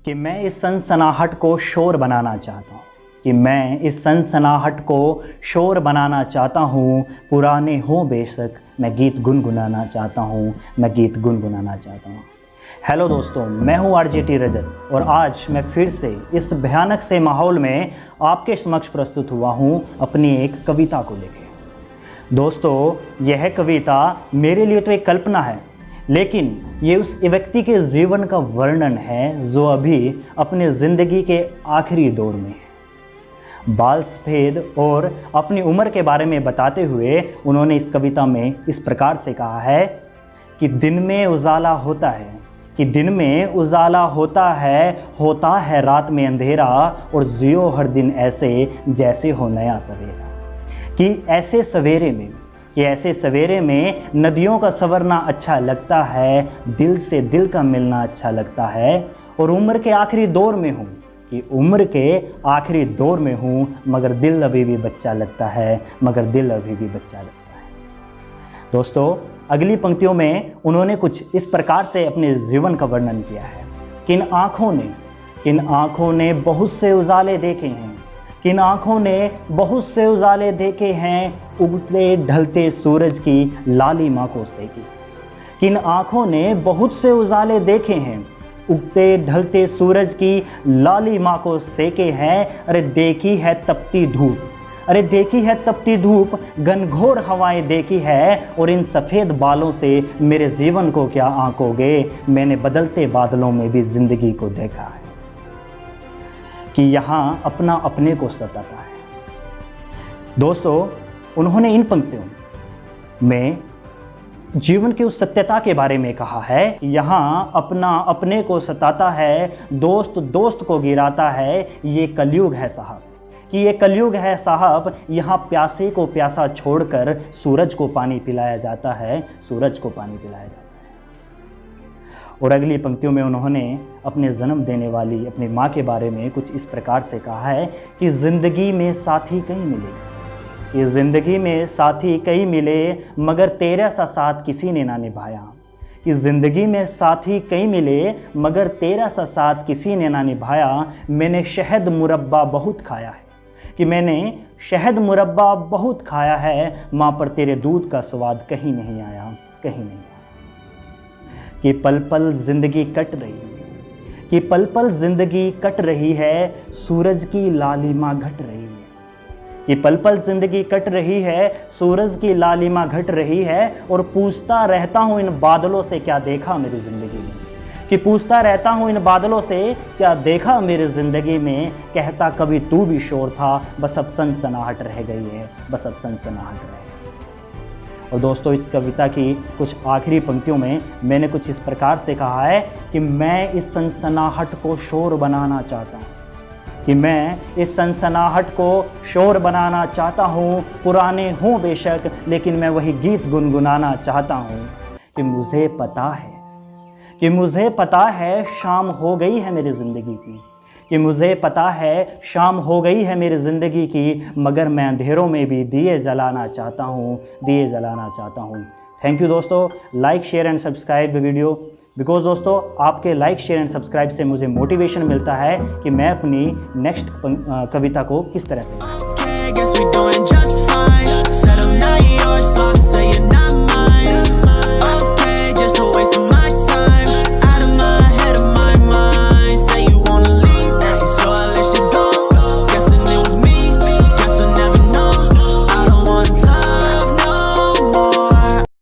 कि मैं इस सनसनाहट को शोर बनाना चाहता हूँ, कि मैं इस सनसनाहट को शोर बनाना चाहता हूँ। पुराने हों बेशक, मैं गीत गुनगुनाना चाहता हूँ, मैं गीत गुनगुनाना चाहता हूँ। हेलो दोस्तों, मैं हूँ आरजेटी रजत और आज मैं फिर से इस भयानक से माहौल में आपके समक्ष प्रस्तुत हुआ हूँ अपनी एक कविता को लेकर। दोस्तों, यह कविता मेरे लिए तो एक कल्पना है, लेकिन ये उस व्यक्ति के जीवन का वर्णन है जो अभी अपने ज़िंदगी के आखिरी दौर में है। बाल सफ़ेद और अपनी उम्र के बारे में बताते हुए उन्होंने इस कविता में इस प्रकार से कहा है कि दिन में उजाला होता है, कि दिन में उजाला होता है रात में अंधेरा, और जियो हर दिन ऐसे जैसे हो नया सवेरा। कि ऐसे सवेरे में नदियों का संवरना अच्छा लगता है, दिल से दिल का मिलना अच्छा लगता है। और उम्र के आखिरी दौर में हूँ, कि उम्र के आखिरी दौर में हूँ, मगर दिल अभी भी बच्चा लगता है, मगर दिल अभी भी बच्चा लगता है। दोस्तों, अगली पंक्तियों में उन्होंने कुछ इस प्रकार से अपने जीवन का वर्णन किया है। किन आँखों ने बहुत से उजाले देखे हैं, किन आँखों ने बहुत से उजाले देखे हैं, उगते ढलते सूरज की लालिमा को सेकी। किन आँखों ने बहुत से उजाले देखे हैं, उगते ढलते सूरज की लालिमा को सेके हैं। अरे देखी है तपती धूप, घनघोर हवाएं देखी है, और इन सफ़ेद बालों से मेरे जीवन को क्या आंकोगे। मैंने बदलते बादलों में भी ज़िंदगी को देखा है, कि यहाँ अपना अपने को सताता है। दोस्तों, उन्होंने इन पंक्तियों में जीवन की उस सत्यता के बारे में कहा है कि यहाँ अपना अपने को सताता है, दोस्त दोस्त को गिराता है। ये कलयुग है साहब, कि ये कलयुग है साहब। यहाँ प्यासे को प्यासा छोड़कर सूरज को पानी पिलाया जाता है, सूरज को पानी पिलाया जाता है। और अगली पंक्तियों में उन्होंने अपने जन्म देने वाली अपनी माँ के बारे में कुछ इस प्रकार से कहा है कि ज़िंदगी में साथी कई मिले, ये ज़िंदगी में साथी कई मिले, मगर तेरा सा साथ किसी ने ना निभाया। कि ज़िंदगी में साथी कई मिले, मगर तेरा सा साथ किसी ने ना निभाया। मैंने शहद मुरब्बा बहुत खाया है, कि मैंने शहद मुरब्बा बहुत खाया है, माँ पर तेरे दूध का स्वाद कहीं नहीं आया, कहीं नहीं आया। कि पल पल ज़िंदगी कट रही है, कि पल पल ज़िंदगी कट रही है, सूरज की लालिमा घट रही है। कि पल पल ज़िंदगी कट रही है, सूरज की लालिमा घट रही है। और पूछता रहता हूँ इन बादलों से क्या देखा मेरी ज़िंदगी में, कि पूछता रहता हूँ इन बादलों से क्या देखा मेरी ज़िंदगी में। कहता कभी तू भी शोर था, बस अब सनसनाहट रह गई है, बस अब सनसनाहट रह गई। और दोस्तों, इस कविता की कुछ आखिरी पंक्तियों में मैंने कुछ इस प्रकार से कहा है कि मैं इस सनसनाहट को शोर बनाना चाहता हूँ, कि मैं इस सनसनाहट को शोर बनाना चाहता हूँ। पुराने हों बेशक, लेकिन मैं वही गीत गुनगुनाना चाहता हूँ। कि मुझे पता है शाम हो गई है मेरी ज़िंदगी की, कि मुझे पता है शाम हो गई है मेरी ज़िंदगी की, मगर मैं अंधेरों में भी दिए जलाना चाहता हूँ, दिए जलाना चाहता हूँ। थैंक यू दोस्तों। Like share and subscribe the video, because दोस्तों आपके लाइक शेयर एंड सब्सक्राइब से मुझे मोटिवेशन मिलता है कि मैं अपनी नेक्स्ट कविता को किस तरह से